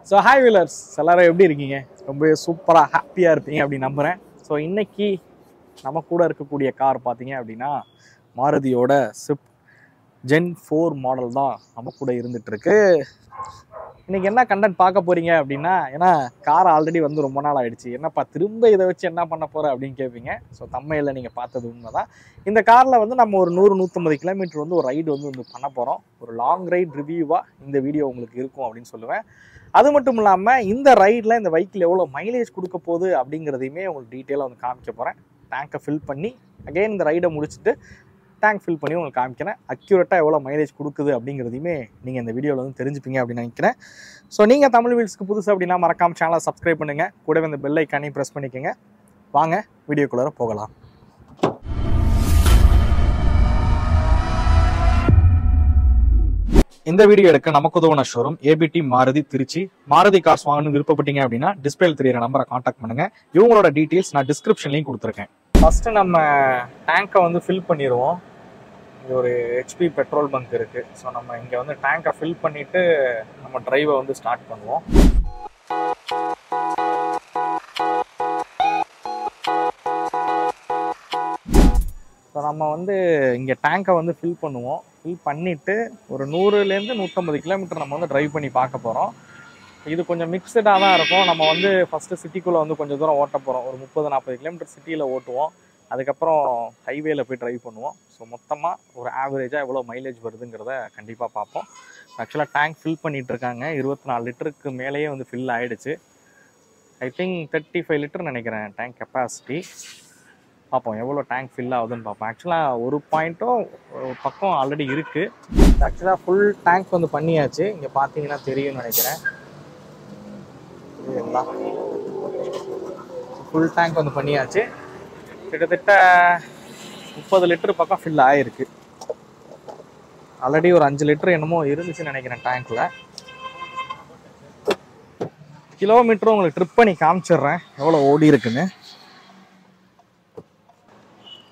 So hi wheelers எல்லாரும் எப்படி இருக்கீங்க? ரொம்ப சூப்பராக ஹாப்பியாக இருப்பீங்க அப்படின்னு நம்புகிறேன். ஸோ இன்னைக்கு நம்ம கூட இருக்கக்கூடிய கார் பார்த்தீங்க அப்படின்னா மாருதியோட ஸ்விஃப்ட் ஜென் 4 மாடல் தான் நம்ம கூட இருந்துட்டு இருக்கு. இன்னைக்கு என்ன கண்டென்ட் பார்க்க போறீங்க அப்படின்னா, ஏன்னா கார் ஆல்ரெடி வந்து ரொம்ப நாள் ஆயிடுச்சு, என்னப்பா திரும்ப இதை வச்சு என்ன பண்ண போற அப்படின்னு கேட்பீங்க. ஸோ தம்மையில் நீங்கள் பார்த்தது உண்மைதான். இந்த காரில் வந்து நம்ம ஒரு 100-150 கிலோமீட்டர் வந்து ஒரு ரைடு வந்து பண்ண போகிறோம். ஒரு லாங் ரைட் ரிவ்யூவாக இந்த வீடியோ உங்களுக்கு இருக்கும் அப்படின்னு சொல்லுவேன். அது மட்டும் இல்லாமல் இந்த ரைடில் இந்த பைக்கில் எவ்வளோ மைலேஜ் கொடுக்க போகுது அப்படிங்கிறதையுமே உங்களுக்கு டீட்டெயிலாக வந்து காமிக்க போகிறேன். டேங்கை ஃபில் பண்ணி அகெயின் இந்த ரைடை முடிச்சுட்டு டேங்க் ஃபில் பண்ணி உங்களுக்கு காமிக்கிறேன். அக்யூரேட்டாக எவ்வளோ மைலேஜ் கொடுக்குது அப்படிங்கிறதையுமே நீங்கள் இந்த வீடியோவில் வந்து தெரிஞ்சுப்பீங்க அப்படின்னு நினைக்கிறேன். ஸோ நீங்கள் தமிழ் வீல்ஸ்க்கு புதுசு அப்படின்னா மறக்காம சேனலை சப்ஸ்கிரைப் பண்ணுங்கள், கூடவே இந்த பெல் ஐக்கானையும் ப்ரெஸ் பண்ணிக்கோங்க. வாங்க வீடியோக்குள்ளார போகலாம். இந்த வீடியோ எடுக்க நமக்கு உதவுன showroom ABT Maruti Trichy. Maruti cars வாங்கணும்னு விருப்பப்பட்டீங்க அப்படின்னா டிஸ்பிளேல தெரியுற நம்பரை காண்டாக்ட் பண்ணுங்க. இவங்களோட டீட்டெயில்ஸ் நான் டிஸ்கிரிப்ஷன்லையும் கொடுத்துருக்கேன். ஃபர்ஸ்ட் நம்ம டேங்கை வந்து ஃபில் பண்ணிடுவோம். இது ஒரு ஹெச்பி பெட்ரோல் பங்க் இருக்கு. ஸோ நம்ம இங்கே வந்து டேங்கை ஃபில் பண்ணிட்டு நம்ம டிரைவை வந்து ஸ்டார்ட் பண்ணுவோம். ஸோ நம்ம வந்து இங்கே டேங்கை வந்து ஃபில் பண்ணுவோம். ஃபில் பண்ணிவிட்டு ஒரு 100-150 கிலோமீட்டர் நம்ம வந்து ட்ரைவ் பண்ணி பார்க்க போகிறோம். இது கொஞ்சம் மிக்சடாக தான் இருக்கும். நம்ம வந்து ஃபஸ்ட்டு சிட்டிக்குள்ளே வந்து கொஞ்சம் தூரம் ஓட்ட போகிறோம். ஒரு 30-40 கிலோமீட்டர் சிட்டியில் ஓட்டுவோம். அதுக்கப்புறம் ஹைவேல போய் ட்ரைவ் பண்ணுவோம். ஸோ மொத்தமாக ஒரு ஆவரேஜாக எவ்வளோ மைலேஜ் வருதுங்கிறத கண்டிப்பாக பார்ப்போம். ஆக்சுவலாக டேங்க் ஃபில் பண்ணிகிட்டு இருக்காங்க. 24 லிட்டருக்கு மேலேயே வந்து ஃபில் ஆகிடுச்சு. ஐ திங்க் 35 லிட்டர் நினைக்கிறேன் டேங்க் கெப்பாசிட்டி. பார்ப்போம் எவ்வளோ டேங்க் ஃபில் ஆகுதுன்னு பார்ப்போம். ஆக்சுவலாக ஒரு பாயிண்ட்டும் ஒரு பக்கம் ஆல்ரெடி இருக்குது. ஆக்சுவலாக ஃபுல் டேங்க் வந்து பண்ணியாச்சு. இங்கே பார்த்தீங்கன்னா தெரியும்னு நினைக்கிறேன். ஃபுல் டேங்க் வந்து பண்ணியாச்சு. கிட்டத்தட்ட 30 லிட்டர் பக்கம் ஃபில் ஆகிருக்கு. ஆல்ரெடி ஒரு 5 லிட்டர் என்னமோ இருந்துச்சுன்னு நினைக்கிறேன் டேங்க்கில். கிலோமீட்டரும் உங்களுக்கு ட்ரிப் பண்ணி காமிச்சிடுறேன் எவ்வளோ ஓடி இருக்குன்னு.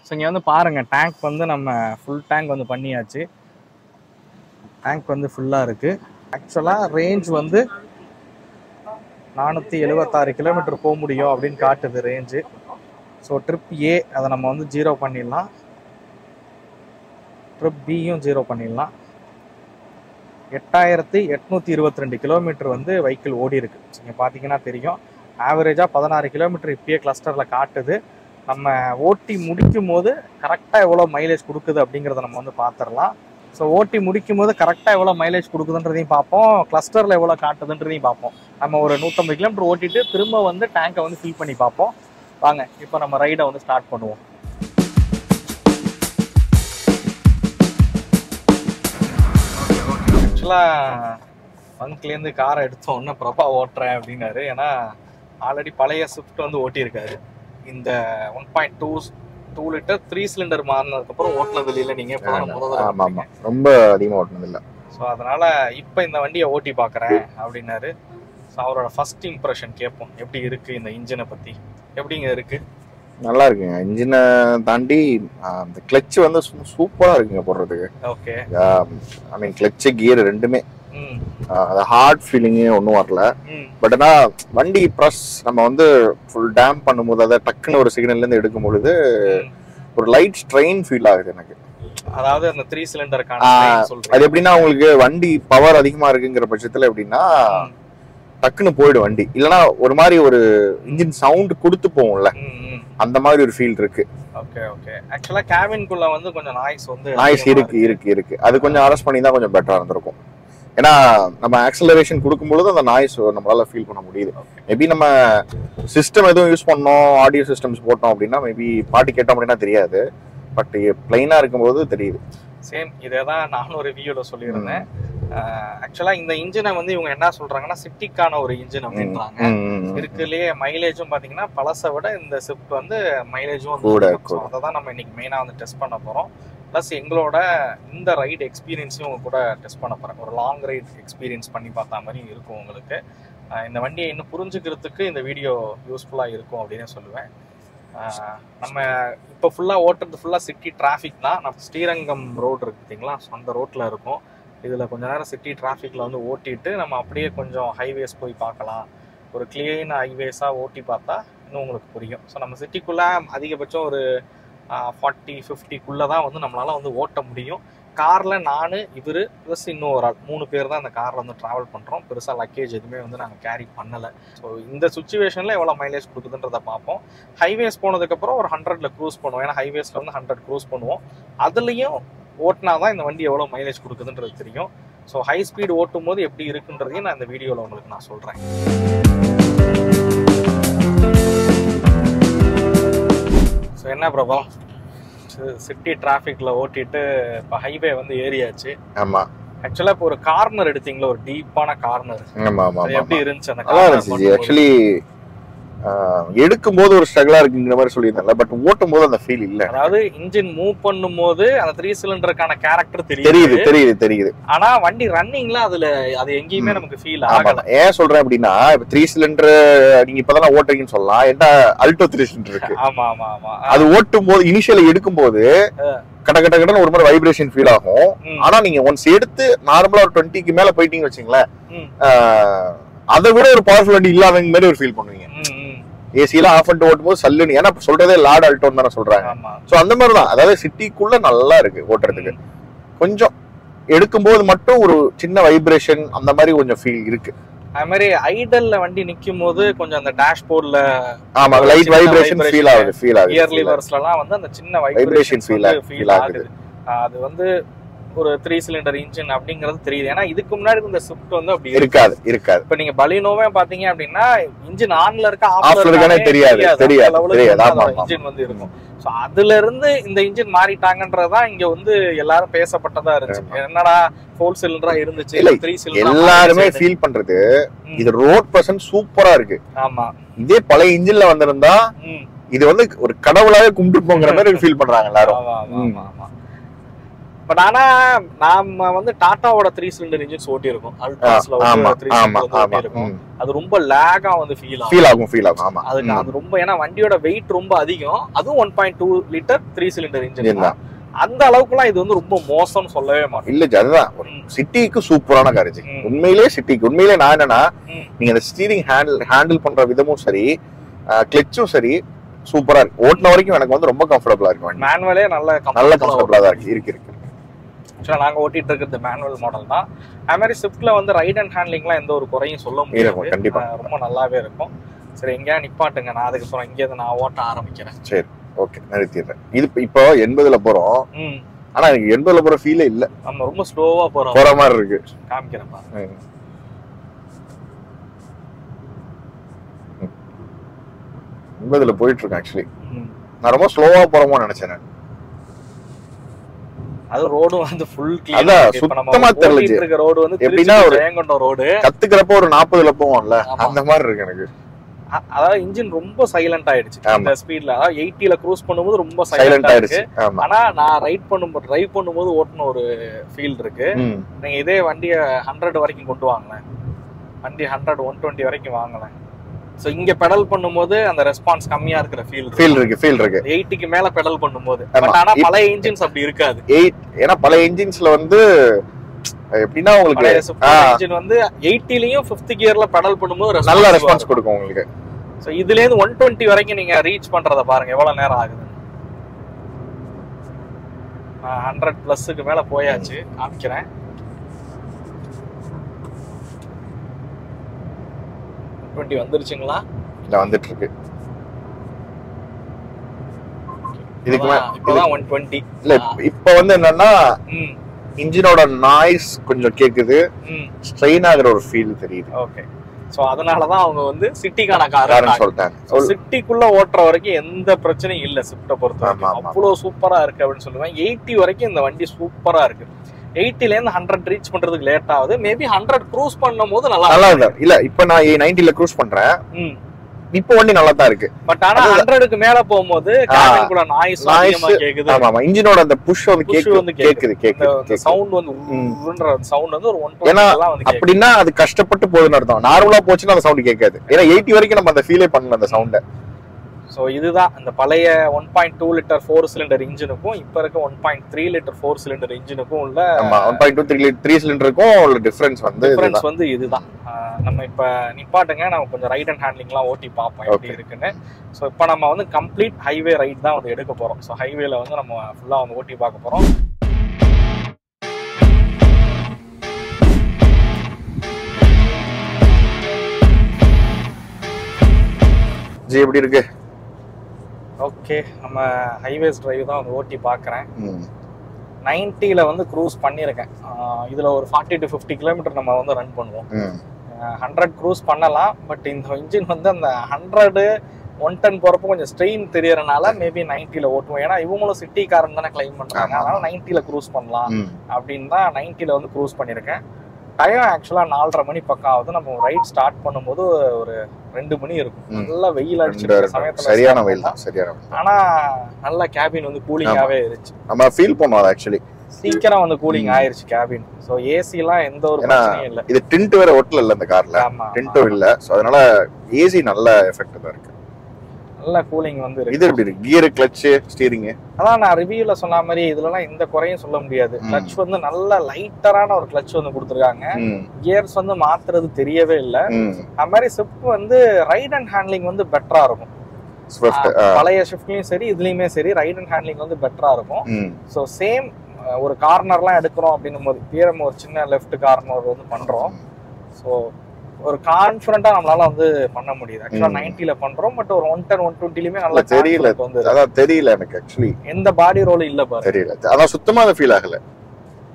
ஸோ இங்கே வந்து பாருங்கள், டேங்க் வந்து நம்ம ஃபுல் டேங்க் வந்து பண்ணியாச்சு. டேங்க் வந்து ஃபுல்லாக இருக்குது. ஆக்சுவலாக ரேஞ்ச் வந்து 476 கிலோமீட்டர் போக முடியும் அப்படின்னு காட்டுது ரேஞ்சு. ஸோ ட்ரிப் ஏ அதை நம்ம வந்து 0 பண்ணிடலாம். ட்ரிப் பியும் 0 பண்ணிடலாம். 8822 கிலோமீட்டர் வந்து வெஹிக்கிள் ஓடி இருக்கு. நீங்கள் பார்த்தீங்கன்னா தெரியும். ஆவரேஜாக 16 கிலோமீட்டர் இப்பயே கிளஸ்டரில் காட்டுது. நம்ம ஓட்டி முடிக்கும் போது கரெக்டாக எவ்வளோ மைலேஜ் கொடுக்குது அப்படிங்கிறத நம்ம வந்து பார்த்துடலாம். ஸோ ஓட்டி முடிக்கும் போது கரெக்டாக எவ்வளோ மைலேஜ் கொடுக்குதுன்றதையும் பார்ப்போம், கிளஸ்டரில் எவ்வளோ காட்டுதுன்றதையும் பார்ப்போம். நம்ம ஒரு 150 கிலோமீட்டர் ஓட்டிட்டு திரும்ப வந்து டேங்கை வந்து ஃபில் பண்ணி பார்ப்போம். வாங்க இப்போ நம்ம ரைடை வந்து ஸ்டார்ட் பண்ணுவோம். ஆக்சுவலாக பங்க்லேருந்து காரை எடுத்தோன்னே பிரபா ஓட்டுறேன் அப்படின்னாரு. ஏன்னா ஆல்ரெடி பழைய ஸ்விஃப்ட் வந்து ஓட்டியிருக்காரு. இந்த 1.2 லிட்டர் 3 சிலிண்டர் மாறினதுக்கப்புறம் ஓட்டினது இல்லை. நீங்கள் ரொம்ப அதிகமாக ஓட்டினது இல்லை. ஸோ அதனால் இப்போ இந்த வண்டியை ஓட்டி பார்க்குறேன் அப்படின்னாரு. ஸோ அவரோட ஃபர்ஸ்ட் இம்ப்ரெஷன் கேட்போம். எப்படி இருக்குது இந்த இன்ஜினை பற்றி? எப்படிங்க இருக்குது? நல்லா இருக்குங்க. இன்ஜினை தாண்டி அந்த கிளட்ச் வந்து சூப்பராக இருக்குங்க போடுறதுக்கு. ஓகே, ஐ மீன் கிளட்சு கியர் ரெண்டுமே அது ஹார்ட் ஃபீலிங்கே ஒன்றும் வரல. பட் ஆனால் வண்டி ப்ரெஸ் நம்ம வந்து ஃபுல் டேம் பண்ணும்போது அதை டக்குன்னு ஒரு சிக்னல்லேருந்து எடுக்கும் பொழுது ஒரு லைட் ஸ்ட்ரெயின் ஃபீல் ஆகுது எனக்கு. அதாவது அந்த 3 சிலிண்டருக்கான அது எப்படின்னா உங்களுக்கு வண்டி பவர் அதிகமாக இருக்குங்கிற பட்சத்தில் எப்படின்னா டக்குன்னு போயிடும் வண்டி. இல்லைன்னா ஒரு மாதிரி ஒரு இன்ஜின் சவுண்ட் கொடுத்து போகும்ல, அந்த மாதிரி ஒரு ஃபீல் இருக்கு. Okay okay. ஆக்சுவலா கேபின்குள்ள வந்து கொஞ்சம் நாய்ஸ் இருக்கு. அது கொஞ்சம் அரெஸ்ட் பண்ணி தான் கொஞ்சம் பெட்டரா இருந்திருக்கும். ஏன்னா நம்ம ஆக்சலரேஷன் கொடுக்கும்பொழுது அந்த நாய்ஸ் நம்மளால ஃபீல் பண்ண முடியுது. மேபி நம்ம சிஸ்டம் எதுவும் யூஸ் பண்ணோம், ஆடியோ சிஸ்டம்ஸ் போட்டோம் அப்படின்னா மேபி பாட்டு கேட்டோம் அப்படின்னா தெரியாது. பட் பிளைனா இருக்கும்போது தெரியுது. சேம் இதே தான் நானும் ஒரு வீடியோல சொல்லியிருந்தேன். ஆக்சுவலா இந்த இன்ஜினை வந்து இவங்க என்ன சொல்றாங்கன்னா சிட்டிக்கான ஒரு இன்ஜின் அப்படின்றாங்க. இருக்குலயே மைலேஜும் பாத்தீங்கன்னா பழசை விட இந்த ஸ்விஃப்ட் வந்து மைலேஜும் கூட. அதை தான் நம்ம இன்னைக்கு மெயினா வந்து டெஸ்ட் பண்ண போறோம். ப்ளஸ் எங்களோட இந்த ரைடு எக்ஸ்பீரியன்ஸையும் உங்க கூட டெஸ்ட் பண்ண போறேன். ஒரு லாங் ரைட் எக்ஸ்பீரியன்ஸ் பண்ணி பார்த்தா மாதிரி இருக்கும் உங்களுக்கு. இந்த வண்டியை இன்னும் புரிஞ்சுக்கிறதுக்கு இந்த வீடியோ யூஸ்ஃபுல்லா இருக்கும் அப்படின்னு சொல்லுவேன். நம்ம இப்போ ஃபுல்லாக ஓட்டுறது ஃபுல்லாக சிட்டி டிராஃபிக் தான். நம்ம ஸ்ரீரங்கம் ரோடு இருக்கு பார்த்தீங்களா, அந்த ரோட்டில் இருக்கும். இதில் கொஞ்ச நேரம் சிட்டி டிராஃபிக்கில் வந்து ஓட்டிட்டு நம்ம அப்படியே கொஞ்சம் ஹைவேஸ் போய் பார்க்கலாம். ஒரு கிளீன் ஹைவேஸாக ஓட்டி பார்த்தா இன்னும் உங்களுக்கு புரியும். ஸோ நம்ம சிட்டிக்குள்ளே அதிகபட்சம் ஒரு 40-50க்குள்ளே தான் வந்து நம்மளால் வந்து ஓட்ட முடியும். காரில் நான் இவர் ப்ளஸ் இன்னும் ஒரு ஆள் 3 பேர் தான் அந்த காரில் வந்து ட்ராவல் பண்ணுறோம். பெருசாக லக்கேஜ் எதுவுமே வந்து நாங்கள் கேரி பண்ணலை. ஸோ இந்த சுச்சுவேஷனில் எவ்வளோ மைலேஜ் கொடுக்குதுன்றதை பார்ப்போம். ஹைவேஸ் போனதுக்கப்புறம் ஒரு 100ல் க்ரூஸ் பண்ணுவோம். ஏன்னா ஹைவேஸில் வந்து 100 க்ரூஸ் பண்ணுவோம். அதுலேயும் ஓட்டினா தான் இந்த வண்டி எவ்வளோ மைலேஜ் கொடுக்குதுன்றது தெரியும். ஸோ ஹை ஸ்பீடு ஓட்டும் போது எப்படி இருக்குன்றதையும் நான் இந்த வீடியோவில் உங்களுக்கு நான் சொல்கிறேன். ஸோ என்ன பிரபா, சிட்டி டிராஃபிக்ல ஓட்டிட்டு இப்போ ஹைவே வந்து ஏறியாச்சு. ஆமா, ஆக்சுவலா இப்போ ஒரு கார்னர் எடுத்தீங்களா, ஒரு டீப்பான கார்னர். ஆமா ஆமா, எப்படி இருந்துச்சு அந்த கார்னர்? ஆக்சுவலி எடுக்கும் போது ஒரு ஸ்ட்ரகிளா இருக்குங்கிற மாதிரி சொல்லியிருந்தாங்க. பட் ஓட்டும் போது அந்த ஃபீல் இல்ல. அதாவது இன்ஜின் மூவ் பண்ணும் போது அந்த 3 சிலிண்டருக்கான கேரக்டர் தெரியுது. ஆனா வண்டி ரன்னிங்ல அது எங்கேயுமே நமக்கு ஃபீல் ஆகல. ஏன் சொல்றேன் அப்படின்னா, இப்ப 3 சிலிண்டர் நீங்க இப்பதான் ஓட்டுறீங்கன்னு சொல்லலாம். ஏன்டா அல்டோ 3 சிலிண்டர் இருக்கு. ஆமா ஆமா ஆமா. அது ஓட்டும் போது இனிஷியல் எடுக்கும் போது கட்ட கட்ட கட்டன்னு ஒரு மாதிரி வைப்ரேஷன் ஃபீல் ஆகும். ஆனா நீங்க ஒன்ஸ் எடுத்து நார்மலா ஒரு 20க்கு மேல போயிட்டீங்க வச்சுங்களேன், அதை விட ஒரு பவர்ஃபுல் வண்டி இல்லாத மாதிரி ஒரு ஃபீல் பண்ணுவீங்க. ஏசியெல்லாம் ஆஃப் பண்ணிட்டு ஓட்டும் போது சல்லுன்னு, ஏன்னா சொல்றதே லார்ட் அல்டோன்னு தானே சொல்றாங்க. சோ அந்த மாதிரிதான், அதாவது சிட்டிக்குள்ள நல்லா இருக்கு ஓட்டுறதுக்கு. கொஞ்சம் எடுக்கும்போது மட்டும் ஒரு சின்ன வைப்ரேஷன் அந்த மாதிரி கொஞ்சம் ஃபீல் இருக்கு. அது மாதிரி ஐடல்ல வண்டி நிக்கும் போது கொஞ்சம் அந்த டேஷ்போர்ட்ல ஆமா லைட் வைப்ரேஷன் ஃபீல் ஆகுது. கியர் லிவர்ஸ்லாம் வந்து அந்த சின்ன வைப்ரேஷன் ஃபீல் ஆகுது. அது வந்து ஒரு 3 சிலிண்டர் இன்ஜின் அப்படிங்கிறது தெரியுது. ஏன்னா இதுக்கு முன்னாடி இந்த ஸ்விஃப்ட் வந்து அப்படி இருக்காது. இப்ப நீங்க பலினோவே பாத்தீங்க அப்படின்னா இன்ஜின் ஆன்ல இருக்க ஆஃப்ல இருக்கானே தெரியாது. இன்ஜின் வந்து இருக்கும். சோ அதுல இருந்து இந்த இன்ஜின் மாறிட்டாங்கன்றதுதான் இங்க வந்து எல்லாரும் பேசப்பட்டதா இருந்துச்சு. என்னடா 4 சிலிண்டரா இருந்துச்சு 3 சிலிண்டர் எல்லாருமே ஃபீல் பண்றது. இது ரோட் பர்சன் சூப்பரா இருக்கு. ஆமா, இதே பழைய இன்ஜின்ல வந்திருந்தா இது வந்து ஒரு கடவுளாவே கும்பிட்டு போங்கிற மாதிரி ஃபீல் பண்றாங்க எல்லாரும். பட் ஆனா நாம வந்து டாட்டாவோட 3 சிலிண்டர் இன்ஜின்ஸ் ஓட்டி இருக்கோம். அல்ட்ராஸ்ல வந்து 3 சிலிண்டர் ஓட்டி இருக்கோம். அது ரொம்ப லேகா வந்து ஃபீல் ஆகும். ஆமா, அது ரொம்ப, ஏன்னா வண்டியோட வெயிட் ரொம்ப அதிகம். அதுவும் 1.2 லிட்டர் 3 சிலிண்டர் இன்ஜின் தான். அந்த அளவுக்குலாம் இது வந்து ரொம்ப மோசம்னு சொல்லவே மாட்டேன். இல்ல, அதுதான் சிட்டிக்கு சூப்பரான கார். உண்மையிலேயே சிட்டிக்கு உண்மையிலேயே நான் என்னன்னா, நீங்க அந்த ஸ்டீரிங் ஹேண்டில் பண்ற விதமும் சரி, கிளச்சும் சரி சூப்பரா இருக்கு. ஓட்டின வரைக்கும் எனக்கு வந்து ரொம்ப கம்ஃபர்டபுளா இருக்கு. மேனுவலே நல்ல கம்ஃபர்டபுளா தான் இருக்கு. நாங்க ஓட்டிட்டு இருக்கிறது மேனுவல் மாடல் தான். அது மாதிரி ஸ்விஃப்ட்ல வந்து ரைட் அண்ட் ஹேண்ட்லிங்லாம் எந்த ஒரு குறையும் சொல்ல முடியாது. கண்டிப்பா ரொம்ப நல்லாவே இருக்கும். சரி, எங்கேயா நிப்பாட்டுங்க, நான் அதுக்கப்புறம் இங்கே நான் ஓட்ட ஆரம்பிக்கிறேன். சரி, ஓகே, நிறுத்திடுறேன். இது இப்போ 80ல போறோம். ஆனா எனக்கு 80ல போற ஃபீலே இல்ல. நம்ம ரொம்ப ஸ்லோவா போற மாதிரி இருக்கு. காமிக்கிறேன் பாருங்க. 80ல போயிட்டு இருக்கேன். ஆக்சுவலி நான் ரொம்ப ஸ்லோவா போறோமோ நினைச்சேன். அது ரோடு வந்து ஃபுல் கிளீன். அதான் சுத்தமா தெரியல. ரோடு வந்து எப்படின்னா ஒரு ஜெயங்கொண்டம் ரோடு கத்துக்கிறப்ப ஒரு 40ல போவோம்ல, அந்த மாதிரி இருக்கு எனக்கு. அதாவது இன்ஜின் ரொம்ப சைலண்ட் ஆயிடுச்சு இந்த ஸ்பீட்ல. அதாவது 80ல க்ரூஸ் பண்ணும்போது ரொம்ப சைலண்ட் ஆயிடுச்சு. ஆனா நான் டிரைவ் பண்ணும்போது ஓட்டுன ஒரு ஃபீல் இருக்கு. நீங்க இதே வண்டியை 100 வரைக்கும் கொண்டு வாங்கலாம். வண்டி 100 120 வரைக்கும் வாங்கலாம். சோ இங்க பெடல் பண்ணும்போது அந்த ரெஸ்பான்ஸ் கம்மியா இருக்கிற ஃபீல் இருக்கு 80க்கு மேல பெடல் பண்ணும்போது. பட் ஆனா பழைய இன்ஜின்ஸ் அப்படி இருக்காது. ஏன்னா பழைய இன்ஜின்ஸ்ல வந்து எப்படின்னா உங்களுக்கு இன்ஜின் வந்து 80லயும் 5th கியர்ல பெடல் பண்ணும்போது நல்ல ரெஸ்பான்ஸ் கொடுக்கும் உங்களுக்கு. சோ இதுல இருந்து 120 வரைக்கும் நீங்க ரீச் பண்றத பாருங்க எவ்வளவு நேரம் ஆகுது. 100 பிளஸ்க்கு மேல போயாச்சு. காமிக்கிறேன். வந்துருச்சுங்களா? இல்ல, வந்துட்டு இருக்கு. இதுக்கு இப்பதான் 120. இல்ல, இப்ப வந்து என்னன்னா இன்ஜினோட நாய்ஸ் கொஞ்சம் கேக்குது, ஸ்ட்ரெயின் ஆகுற ஒரு ஃபீல் தெரியுது. ஓகே, சோ அதனாலதான் அவங்க வந்து சிட்டிக்கான கார்னு சொல்லிட்டாங்க. சிட்டிக்குள்ள ஓட்டுற வரைக்கும் எந்த பிரச்சனையும் இல்ல. ஸ்விஃப்ட்டை பொறுத்த வரைக்கும் அவ்வளவு சூப்பரா இருக்கு அப்படின்னு சொல்லுவேன். 80 வரைக்கும் இந்த வண்டி சூப்பரா இருக்கு. 80ல இருந்து 100 ரீச் பண்றதுக்கு லேட் ஆகுது. மேபி 100 க்ரூஸ் பண்ணும்போது நல்லா இருக்கு. இல்ல, இப்ப நான் 90ல க்ரூஸ் பண்றேன். இப்போ வண்டி நல்லா தான் இருக்கு. பட் ஆனா 100க்கு மேல போகும்போது கேபின் கூட நாய்ஸ் அதிகமா கேக்குது. ஆமா, இன்ஜினோட அந்த புஷ் வந்து கேக்குது. சவுண்ட் வந்து ஊன்ற சவுண்ட் வந்து ஒரு 120 எல்லாம் வந்து. அப்படினா அது கஷ்டப்பட்டு போகுதுன்னு அர்த்தம். நார்மலா போச்சுன்னா அந்த சவுண்ட் கேட்காது. ஏன்னா 80 வரைக்கும் நம்ம அந்த ஃபீலே பண்ணல அந்த சவுண்ட. ஸோ இதுதான் இந்த பழைய 1.2 லிட்டர் 4 சிலிண்டர் இன்ஜினுக்கும் இப்போ இருக்க 1.3 லிட்டர் 4 சிலிண்டர் இன்ஜினுக்கும் உள்ள 1.2 3 சிலிண்டருக்கும் உள்ள டிஃபரன்ஸ் வந்து இதுதான். நம்ம இப்போ நிப்பாட்டுங்க, நம்ம கொஞ்சம் ரைட் அண்ட் ஹேண்ட்லிங்லாம் ஓட்டி பார்ப்போம் எப்படி இருக்குன்னு. ஸோ இப்போ நம்ம வந்து கம்ப்ளீட் ஹைவே ரைட் தான் வந்து எடுக்க போகிறோம். ஸோ ஹைவேல வந்து நம்ம ஃபுல்லாக வந்து ஓட்டி பார்க்க போகிறோம். ஜி எப்படி இருக்கு? ஓகே, நம்ம ஹைவேஸ் டிரைவ் தான் வந்து ஓட்டி பார்க்குறேன். 90ல வந்து க்ரூஸ் பண்ணியிருக்கேன். இதில் ஒரு 40 to 50 கிலோமீட்டர் நம்ம வந்து ரன் பண்ணுவோம். 100 க்ரூஸ் பண்ணலாம். பட் இந்த இன்ஜின் வந்து அந்த 100 110 போகிறப்போ கொஞ்சம் ஸ்ட்ரெயின் தெரியறனால மேபி 90ல ஓட்டுவோம். ஏன்னா இவங்களும் சிட்டி காரன் தானே கிளைம் பண்ணுறாங்க, அதனால 90ல க்ரூஸ் பண்ணலாம் அப்படின்னு தான் 90ல வந்து க்ரூஸ் பண்ணியிருக்கேன். டைம் ஆக்சுவலாக 4:30 மணி பக்கம் ஆகுது. நம்ம ரைட் ஸ்டார்ட் பண்ணும்போது ஒரு 2 மணி இருக்கும். நல்லா வெயில் அடிச்சிருக்க சமயத்துல சரியான வெயில் தான், சரியான. ஆனா நல்ல கேபின் வந்து கூலிங்காவே இருந்துச்சு. நம்ம ஃபீல் பண்ணோம் அது ஆக்சுவலி சீக்கிரம் வந்து கூலிங் ஆயிருச்சு கேபின். ஸோ ஏசி எல்லாம் எந்த ஒரு பிரச்சனையும் இல்லை. இது டிண்ட் வேற ஒட்டல இல்ல இந்த கார்ல, டிண்ட்டும் இல்ல. ஸோ அதனால ஏசி நல்ல எஃபெக்ட் தான் இருக்கு, நல்ல கூலிங் வந்து இருக்கு. இது எப்படி இருக்கு? கியர், கிளட்ச், ஸ்டீரிங், அதான் நான் ரிவ்யூல சொன்ன மாதிரி இதுலலாம் எந்த குறையும் சொல்ல முடியாது. கிளட்ச் வந்து நல்ல லைட்டரான ஒரு கிளட்ச் வந்து கொடுத்துருக்காங்க. கியர்ஸ் வந்து மாத்துறது தெரியவே இல்லை. அது மாதிரி ஸ்விஃப்ட் வந்து ரைட் அண்ட் ஹேண்ட்லிங் வந்து பெட்டரா இருக்கும். பழைய ஷிஃப்ட்லயும் சரி இதுலயுமே சரி ரைட் அண்ட் ஹேண்ட்லிங் வந்து பெட்டரா இருக்கும். ஸோ சேம் ஒரு கார்னர்லாம் எடுக்கிறோம் அப்படின்னும் போது தீரம் ஒரு சின்ன லெஃப்ட் கார்னர் வந்து பண்றோம். ஸோ ஒரு கான்ஃபிடண்டா நம்மளால வந்து பண்ண முடியுது. ஆக்சுவலா 90ல பண்றோம். பட் ஒரு 110 120லயுமே நல்லா தெரியல வந்து. அதான் தெரியல எனக்கு ஆக்சுவலி எந்த பாடி ரோல் இல்ல பாரு, தெரியல. அதான் சுத்தமா அது ஃபீல் ஆகல.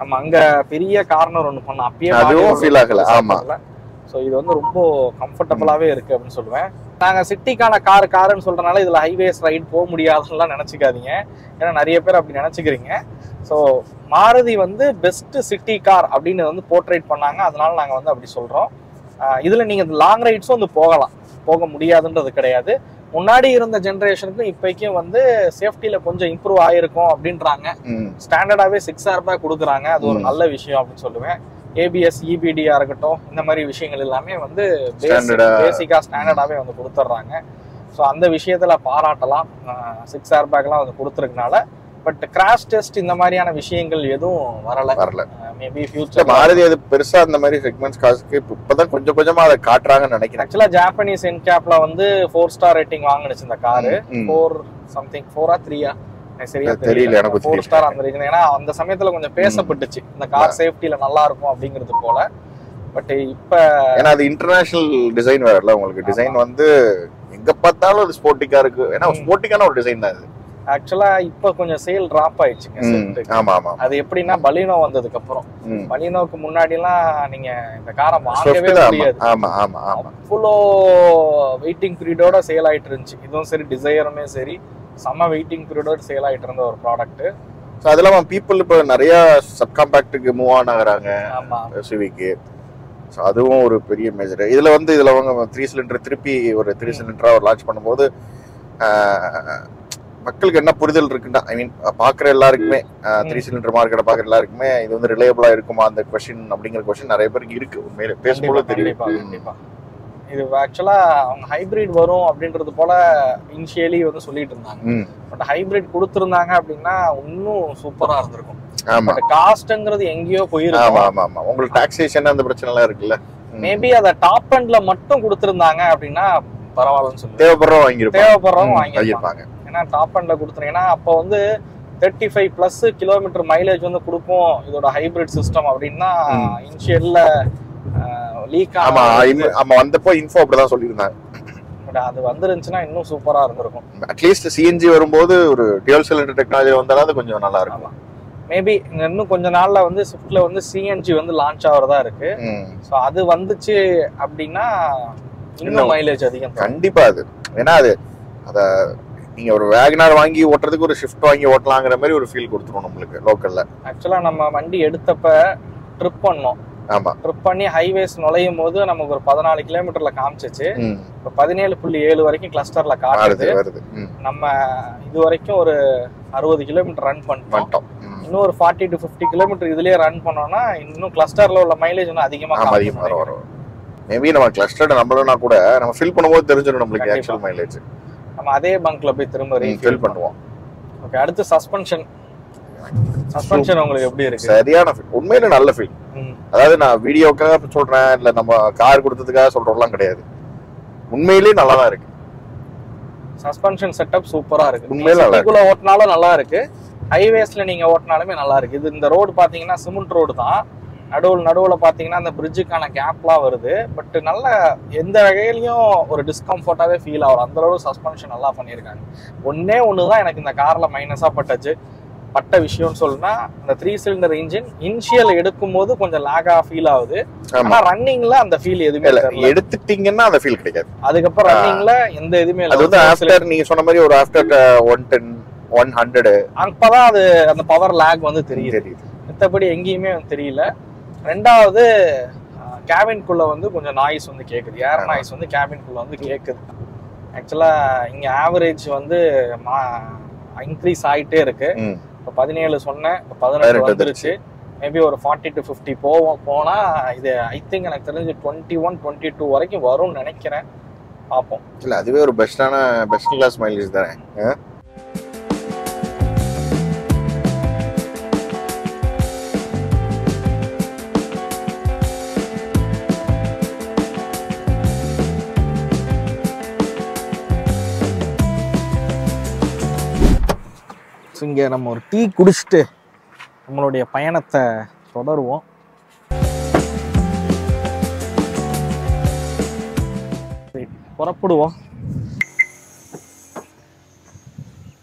நம்ம அங்க பெரிய கார்னர் ஒன்னு பண்ணோம், அப்பயே அதுவும் ஃபீல் ஆகல. ஆமா. ஸோ இது வந்து ரொம்ப கம்ஃபர்டபுளாவே இருக்கு அப்படின்னு சொல்லுவேன். நாங்க சிட்டிக்கான காருன்னு சொல்றதுனால இதுல ஹைவேஸ் ரைட் போக முடியாதுன்னு நினைச்சுக்காதீங்க. ஏன்னா நிறைய பேர் அப்படி நினைச்சுக்கிறீங்க. ஸோ மாருதி வந்து பெஸ்ட் சிட்டி கார் அப்படின்னு வந்து போர்ட்ரேட் பண்ணாங்க, அதனால நாங்க வந்து அப்படி சொல்றோம். இதுல நீங்க லாங் ரைட்ஸும் வந்து போகலாம், போக முடியாதுன்றது கிடையாது. முன்னாடி இருந்த ஜெனரேஷனுக்கும் இப்போக்கும் வந்து சேஃப்டியில கொஞ்சம் இம்ப்ரூவ் ஆயிருக்கும் அப்படின்றாங்க. ஸ்டாண்டர்டாவே 6 ஏர்பேக் கொடுக்குறாங்க, அது ஒரு நல்ல விஷயம் அப்படின்னு சொல்லுவேன். ABS EBDயா இருக்கட்டும், இந்த மாதிரி விஷயங்கள் எல்லாமே வந்து பேசிக்கா ஸ்டாண்டர்டாவே வந்து கொடுத்துட்றாங்க. ஸோ அந்த விஷயத்துல பாராட்டலாம். 6 ஏர்பேக்லாம் வந்து கொடுத்துருக்கனால. பட் கிராஷ் டெஸ்ட் இந்த மாதிரியான விஷயங்கள் எதுவும் வரல. மேபி ஃபியூச்சர் மாருதி அது பெருசா அந்த மாதிரி செக்மெண்ட்ஸ் காசுக்கு இப்பதான் கொஞ்சம் கொஞ்சமா அதை காட்டுறாங்கன்னு நினைக்கிறேன். ஆக்சுவலா ஜாப்பனீஸ் என்கேப்ல வந்து 4 ஸ்டார் ரேட்டிங் வாங்குனுச்சு இந்த காரு. 4 சம்திங் 4 3 சரியா தெரியல எனக்கு. 4 ஸ்டார் அந்த ரேஞ்ச். ஏன்னா அந்த சமயத்துல கொஞ்சம் பேசப்பட்டுச்சு இந்த கார் சேஃப்டில நல்லா இருக்கும் அப்படிங்கிறது போல. பட் இப்ப ஏன்னா அது இன்டர்நேஷனல் டிசைன் வேறல, உங்களுக்கு டிசைன் வந்து எங்க பார்த்தாலும் அது ஸ்போர்ட்டிக்கா இருக்கு. ஏன்னா ஸ்போர்ட்டிக்கான ஒரு டிசைன் தான் இது. ஆக்சுவலா இப்ப கொஞ்சம் சேல் டிராப் ஆயிடுச்சுங்க. ஆமா ஆமா. அது எப்படின்னா பலினோ வந்ததுக்கு அப்புறம், பலினோக்கு முன்னாடி எல்லாம் நீங்க இந்த காரை வாங்கவே முடியாது. ஆமா ஆமா ஆமா. அவ்வளோ வெயிட்டிங் பீரியடோட சேல் ஆயிட்டு இருந்துச்சு. இதுவும் சரி டிசையருமே சரி செம்ம வெயிட்டிங் பீரியடோட சேல் ஆயிட்டு இருந்த ஒரு ப்ராடக்ட். ஸோ அதெல்லாம் பீப்புள் இப்போ நிறைய சப்காம்பேக்டுக்கு மூவ் ஆன் ஆகுறாங்க சிவிக்கு. ஸோ அதுவும் ஒரு பெரிய மேஜர். இதுல வந்து இதுல அவங்க 3 சிலிண்டர் திருப்பி ஒரு 3 சிலிண்டரா ஒரு லான்ச் பண்ணும்போது மக்களுக்கு என்ன புரிதல் இருக்குன்னா, ஐ மீன் பாக்குற எல்லாருக்குமே 3 சிலிண்டர் மார்க்கெட்டை பாக்குற எல்லாருக்குமே இது வந்து ரிலையபிளா இருக்குமா அந்த கொஸ்டின் அப்படிங்கிற கொஸ்டின் நிறைய பேருக்கு இருக்கு. உண்மையிலே பேசும்போது தெரியும். இது ஆக்சுவலா அவங்க ஹைபிரிட் வரும் அப்படின்றது போல இனிஷியலி வந்து சொல்லிட்டு இருந்தாங்க. பட் ஹைபிரிட் கொடுத்துருந்தாங்க அப்படின்னா இன்னும் சூப்பரா இருந்திருக்கும். ஆமா, காஸ்ட்ங்கிறது எங்கேயோ போயிருக்கு. ஆமா ஆமா ஆமா. உங்களுக்கு டாக்ஸேஷன் அந்த பிரச்சனை எல்லாம் இருக்குல்ல. மேபி அத டாப் எண்ட்ல மட்டும் கொடுத்துருந்தாங்க அப்படின்னா பரவாயில்லன்னு சொல்லி தேவைப்படுறவங்க வாங்கியிருப்பாங்க. ஏன்னா டாப் எண்ட்ல கொடுத்துருங்கன்னா அப்போ வந்து 35+ கிலோமீட்டர் மைலேஜ் வந்து கொடுப்போம் இதோட ஹைபிரிட் சிஸ்டம் அப்படின்னா இனிஷியல்ல லீக் ஆமா வந்தப்போ இன்ஃபோ அப்படிதான் சொல்லியிருந்தாங்க. பட் அது வந்துருந்துச்சுன்னா இன்னும் சூப்பரா இருந்திருக்கும். அட்லீஸ்ட் CNG வரும்போது ஒரு டியூவல் சிலிண்டர் டெக்னாலஜி வந்தாலும் அது கொஞ்சம் நல்லா இருக்கும். மேபி இன்னும் கொஞ்ச நாள்ல வந்து ஸ்விஃப்ட்ல வந்து CNG வந்து லான்ச் ஆகிறதா இருக்கு. ஸோ அது வந்துச்சு அப்படின்னா இன்னும் மைலேஜ் அதிகம் கண்டிப்பா. அது ஏன்னா அது அத நீங்க ஒரு வேகனார் வாங்கி ஓட்டுறதுக்கு ஒரு ஷிஃப்ட் வாங்கி ஓட்டலாங்கிற மாதிரி ஒரு ஃபீல் கொடுத்துரும் நம்மளுக்கு லோக்கல்ல. ஆக்சுவலா நம்ம வண்டி எடுத்தப்ப ட்ரிப் பண்ணோம். ஆமா, ட்ரிப் பண்ணி ஹைவேஸ் நுழையும் போது நமக்கு ஒரு 14 கிலோமீட்டர்ல காமிச்சிச்சு. இப்போ 17.7 வரைக்கும் கிளஸ்டர்ல காட்டுது. நம்ம இது வரைக்கும் ஒரு 60 கிலோமீட்டர் ரன் பண்ணிட்டோம். இன்னும் ஒரு 40 to 50 கிலோமீட்டர் இதுலயே ரன் பண்ணோம்னா இன்னும் கிளஸ்டர்ல உள்ள மைலேஜ் இன்னும் அதிகமா வரும். மேபி நம்ம கிளஸ்டர்ட் நம்மளனா கூட நம்ம ஃபில் பண்ணும்போது தெரிஞ்சிடும் நம்மளுக்கு ஆக்சுவல் மைலேஜ். நம்ம அதே பங்க்ல போய் திரும்ப ஃபில் பண்ணுவோம். ஓகே, அடுத்து சஸ்பென்ஷன் உங்களுக்கு எப்படி இருக்கு? சரியான ஃபீல், உண்மையில நல்ல ஃபீல். அதாவது நான் வீடியோக்காக சொல்றேன், இல்ல நம்ம கார் கொடுத்ததுக்காக சொல்றோம்லாம் கிடையாது, உண்மையிலேயே நல்லா தான் இருக்கு. சஸ்பென்ஷன் செட்டப் சூப்பரா இருக்கு. உண்மையில சிட்டிக்குள்ள ஓட்டினாலும் நல்லா இருக்கு, ஹைவேஸ்ல நீங்க ஓட்டினாலுமே நல்லா இருக்கு. இது இந்த ரோடு பாத்தீங்கன்னா சிமெண்ட் ரோடு தான், நடுவுல பாத்தீங்கன்னா அந்த பிரிட்ஜுக்கான கேப்லாம் வருது. பட் நல்ல எந்த வகையிலையும் ஒரு டிஸ்கம்ஃபர்ட்டாவே ஃபீல் ஆகும். அந்த அளவு சஸ்பென்ஷன் நல்லா பண்ணியிருக்காங்க. ஒண்ணுதான் எனக்கு இந்த கார்ல மைனஸா பட்ட விஷயம்னு சொல்லுனா, இந்த 3 சிலிண்டர் இன்ஜின் இனிஷியல் எடுக்கும் போது கொஞ்சம் லாகா ஃபீல் ஆகுது. ஆனா ரன்னிங்ல அந்த ஃபீல் எதுவுமே இல்ல. எடுத்துட்டீங்கன்னா அந்த ஃபீல் கிடைக்காது. அதுக்கப்புறம் ரன்னிங்ல எந்த எதுவுமே இல்ல. அது வந்து ஆஃப்டர் நீங்க சொன்ன மாதிரி ஒரு ஆஃப்டர் 110 100 அப்பதான் அது அந்த பவர் லாக் வந்து தெரியுது. மத்தபடி எங்கேயுமே தெரியல. ரெண்டாவது கேபின்குள்ள வந்து கொஞ்சம் நாய்ஸ் வந்து கேக்குது, ஏர் நாய்ஸ் வந்து கேபின்குள்ள வந்து கேக்குது. ஆக்சுவலா இங்க ஆவரேஜ் வந்து இன்க்ரீஸ் ஆயிட்டே இருக்கு. இப்போ 17 சொன்னேன், இப்போ 18 வந்துருச்சு. மேபி ஒரு 40 to 50 போனா இது ஐ திங்க் எனக்கு தெரிஞ்சு 21 22 வரைக்கும் வரும்னு நினைக்கிறேன். பார்ப்போம். இல்ல அதுவே ஒரு பெஸ்ட் கிளாஸ் மைலேஜ் தானே. இங்கே நம்ம ஒரு டீ குடிச்சிட்டு நம்மளுடைய பயணத்தை தொடருவோம். புறப்படுவோம்,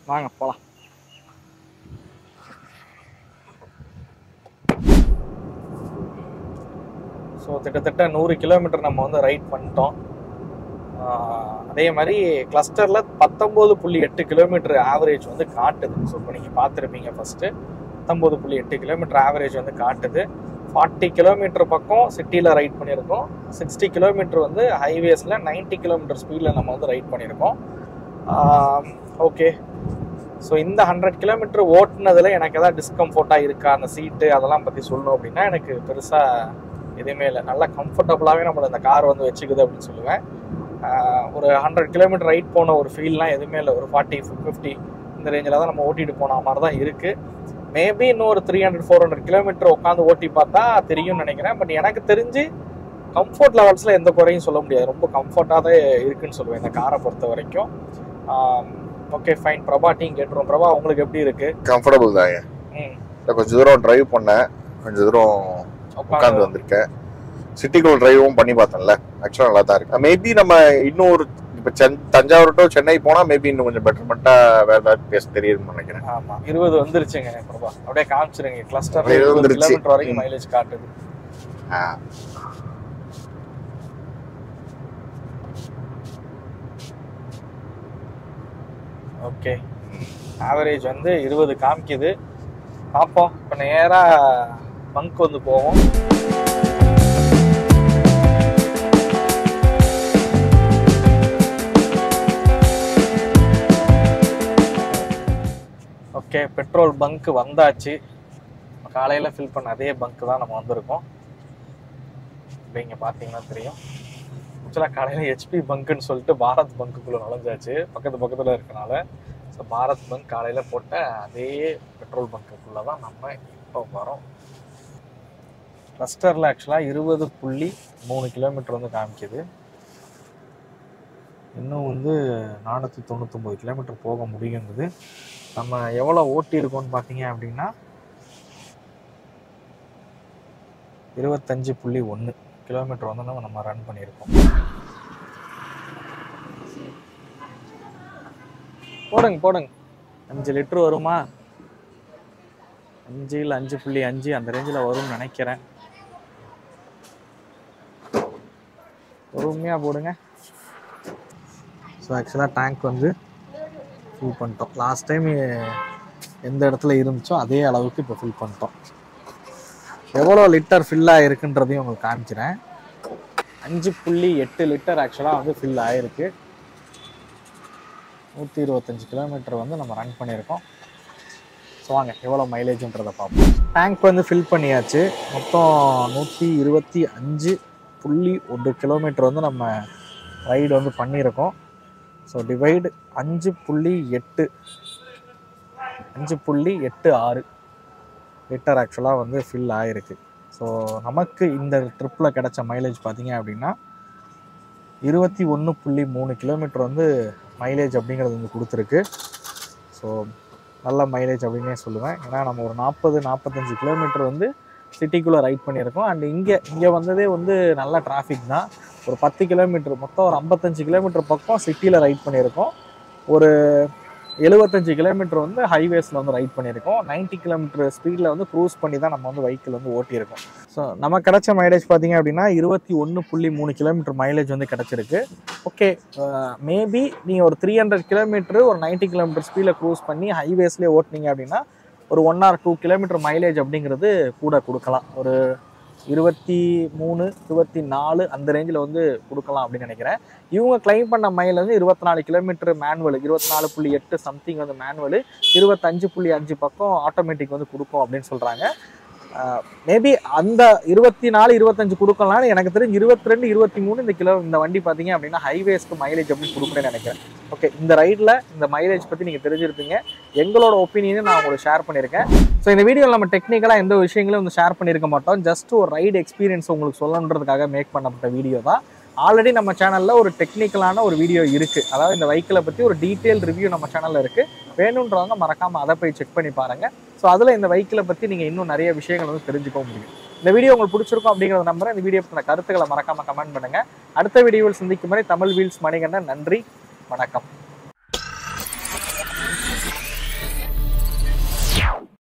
வாங்க போலாம். ஸோ கிட்டத்தட்ட 100 கிலோமீட்டர் நம்ம வந்து ரைட் பண்ணிட்டோம். அதே மாதிரி கிளஸ்டரில் 19.8 கிலோமீட்டர் ஆவரேஜ் வந்து காட்டுது. ஸோ இப்போ நீங்கள் பார்த்துருப்பீங்க ஃபஸ்ட்டு 19.8 கிலோமீட்டர் ஆவரேஜ் வந்து காட்டுது. 40 கிலோமீட்டர் பக்கம் சிட்டியில் ரைட் பண்ணியிருக்கோம், 60 கிலோமீட்டர் வந்து ஹைவேஸில் 90 கிலோமீட்டர் ஸ்பீடில் நம்ம வந்து ரைட் பண்ணியிருக்கோம். ஓகே, ஸோ இந்த 100 கிலோமீட்டர் ஓட்டுனதில் எனக்கு எதாவது டிஸ்கம்ஃபர்ட்டாக இருக்கா, அந்த சீட்டு அதெல்லாம் பற்றி சொல்லணும் அப்படின்னா எனக்கு பெருசாக எதுவுமே இல்லை. நல்லா கம்ஃபர்டபுளாகவே நம்மளை இந்த கார் வந்து வச்சுக்குது அப்படின்னு சொல்லுவேன். ஒரு 100 கிலோமீட்டர் ரைட் போன ஒரு ஃபீல்லாம் எதுவுமே இல்லை. ஒரு 40-50 இந்த ரேஞ்சில் தான் நம்ம ஓட்டிட்டு போன மாதிரி தான் இருக்குது. மேபி இன்னும் ஒரு 300-400 கிலோமீட்டர் உட்காந்து ஓட்டி பார்த்தா தெரியும்னு நினைக்கிறேன். பட் எனக்கு தெரிஞ்சு கம்ஃபர்ட் லெவல்ஸில் எந்த குறையும் சொல்ல முடியாது, ரொம்ப கம்ஃபர்ட்டாக தான் இருக்குன்னு சொல்லுவேன் இந்த காரை பொறுத்த வரைக்கும். ஓகே ஃபைன், பிரபா டீம் கேட்டுருவோம். பிரபா உங்களுக்கு எப்படி இருக்கு? கம்ஃபர்டபுள் தாங்க. கொஞ்சம் தூரம் டிரைவ் பண்ணேன், கொஞ்சம் தூரம் உட்காந்து வந்திருக்கேன். சிட்டிக்குள்ள டிரைவும் பண்ணி பார்த்தேன்ல, ஆக்சுவலாக நல்லா தான் இருக்கு. மேபி நம்ம இன்னும் ஒரு இப்போ தஞ்சாவூர் டு சென்னை போனா மேபி இன்னும் கொஞ்சம் பெட்டர்மெண்டா வேற ஏதாவது பேச தெரியுதுன்னு நினைக்கிறேன். ஆமா 20 வந்துருச்சுங்க பிரபா, அப்படியே காமிச்சிருங்க. கிளஸ்டர்ல 20 கிலோமீட்டர் வரைக்கும் மைலேஜ் காட்டுது. ஓகே, ஆவரேஜ் வந்து 20 காமிக்குது. பார்ப்போம். இப்போ நேரா பங்க் வந்து போவோம். ஓகே, பெட்ரோல் பங்க் வந்தாச்சு. காலையில் ஃபில் பண்ண அதே பங்க் தான் நம்ம வந்திருக்கோம். இப்போ இங்கே பார்த்தீங்கன்னா தெரியும். ஆக்சுவலாக காலையில் ஹெச்பி பங்க்குன்னு சொல்லிட்டு பாரத் பங்க்குள்ளே நுழைஞ்சாச்சு, பக்கத்தில் இருக்கனால. ஸோ பாரத் பங்க் காலையில் போட்ட அதே பெட்ரோல் பங்க்குள்ளே தான் நம்ம இப்போ வரோம். கிளஸ்டரில் ஆக்சுவலாக 20.3 கிலோமீட்டர் வந்து காமிக்குது. இன்னும் வந்து 499 கிலோமீட்டர் போக முடியுங்குது. நம்ம எவ்வளோ ஓட்டி இருக்கோம்னு பார்த்தீங்க அப்படின்னா 25.1 கிலோமீட்டர் வந்து நம்ம ரன் பண்ணியிருக்கோம். போடுங்க 5 லிட்டர் வருமா? 5 இல்லை 5.5 அந்த ரேஞ்சில் வரும்னு நினைக்கிறேன். பொறுமையாக போடுங்க. ஸோ ஆக்சுவலாக டேங்க் வந்து ஃபில் பண்ணிட்டோம். லாஸ்ட் டைம் எந்த இடத்துல இருந்துச்சோ அதே அளவுக்கு இப்போ ஃபில் பண்ணிட்டோம். எவ்வளோ லிட்டர் ஃபில் ஆகிருக்குன்றதையும் உங்களுக்கு காமிக்கிறேன். 5.8 லிட்டர் ஆக்சுவலாக வந்து ஃபில் ஆகிருக்கு. 125 கிலோமீட்டர் வந்து நம்ம ரன் பண்ணியிருக்கோம். ஸோ வாங்க எவ்வளோ மைலேஜ்ன்றதை பார்ப்போம். டேங்க் வந்து ஃபில் பண்ணியாச்சு. மொத்தம் 125.1 கிலோமீட்டர் வந்து நம்ம ரைடு வந்து பண்ணியிருக்கோம். ஸோ டிவைடு 5.8 5.86 லிட்டர் ஆக்சுவலாக வந்து ஃபில் ஆகிருக்கு. ஸோ நமக்கு இந்த ட்ரிப்பில் கிடைச்ச மைலேஜ் பார்த்தீங்க அப்படின்னா 21.3 கிலோமீட்டர் வந்து மைலேஜ் அப்படிங்கிறது வந்து கொடுத்துருக்கு. ஸோ நல்ல மைலேஜ் அப்படின்னே சொல்லுவேன். ஏன்னா நம்ம ஒரு 40-45 கிலோமீட்டர் வந்து சிட்டிக்குள்ளே ரைட் பண்ணியிருக்கோம். அண்ட் இங்கே வந்ததே வந்து நல்ல டிராஃபிக் தான். ஒரு 10 கிலோமீட்டர் மொத்தம் ஒரு 55 கிலோமீட்டர் பக்கம் சிட்டியில் ரைட் பண்ணியிருக்கோம். ஒரு 75 கிலோமீட்டர் வந்து ஹைவேஸில் வந்து ரைட் பண்ணியிருக்கோம். 90 கிலோமீட்டர் ஸ்பீடில் வந்து க்ரூஸ் பண்ணி தான் நம்ம வந்து வெஹிக்கிள் வந்து ஓட்டியிருக்கோம். ஸோ நம்ம கிடைச்ச மைலேஜ் பார்த்தீங்க அப்படின்னா 21.3 கிலோமீட்டர் மைலேஜ் வந்து கிடச்சிருக்கு. ஓகே, மேபி நீங்கள் ஒரு 300 கிலோமீட்டர் ஒரு 90 கிலோமீட்டர் ஸ்பீடில் க்ரூஸ் பண்ணி ஹைவேஸ்லேயே ஓட்டினீங்க அப்படின்னா ஒரு 1 or 2 கிலோமீட்டர் மைலேஜ் அப்படிங்கிறது கூட கொடுக்கலாம். ஒரு 23, 24 அந்த ரேஞ்சில் வந்து கொடுக்கலாம் அப்படின்னு நினைக்கிறேன். இவங்க கிளைம் பண்ண மைல் வந்து 24 கிலோமீட்டர் மேனுவல், 24.8 சம்திங் வந்து மேனுவல், 25.5 பக்கம் ஆட்டோமேட்டிக் வந்து கொடுக்கும் அப்படின்னு சொல்கிறாங்க. மேபி அந்த 24, 25 கொடுக்கலாம்னு எனக்கு தெரிஞ்சு 22, 23 இந்த வண்டி பார்த்தீங்க அப்படின்னா ஹைவேஸ்க்கு மைலேஜ் அப்படின்னு கொடுக்குறேன்னு நினைக்கிறேன். ஓகே, இந்த ரைடில் இந்த மைலேஜ் பற்றி நீங்கள் தெரிஞ்சிருப்பீங்க. எங்களோட ஒப்பீனியனை நான் உங்களுக்கு ஷேர் பண்ணியிருக்கேன். ஸோ இந்த வீடியோவில் நம்ம டெக்னிக்கலாக எந்த விஷயங்களும் வந்து ஷேர் பண்ணியிருக்க மாட்டோம். ஜஸ்ட் ஒரு ரைடு எக்ஸ்பீரியன்ஸ் உங்களுக்கு சொல்லணுன்றதுக்காக மேக் பண்ணப்பட்ட வீடியோ தான். ஆல்ரெடி நம்ம சேனலில் ஒரு டெக்னிக்கலான ஒரு வீடியோ இருக்குது. அதாவது இந்த வெஹிக்கிளை பற்றி ஒரு டீட்டெயில் ரிவ்யூ நம்ம சேனலில் இருக்குது. வேணுன்றவங்க மறக்காமல் அதை போய் செக் பண்ணி பாருங்கள். ஸோ அதில் இந்த வெஹிக்கிளை பற்றி நீங்கள் இன்னும் நிறைய விஷயங்கள் வந்து தெரிஞ்சுக்க முடியும். இந்த வீடியோ உங்களுக்கு பிடிச்சிருக்கும் அப்படிங்கிறத நம்புறேன். இந்த வீடியோ பற்றின கருத்துக்களை மறக்காமல் கமெண்ட் பண்ணுங்கள். அடுத்த வீடியோவில் சந்திக்கும் வரை தமிழ் வீல்ஸ் மணிகண்டன். நன்றி, வணக்கம்.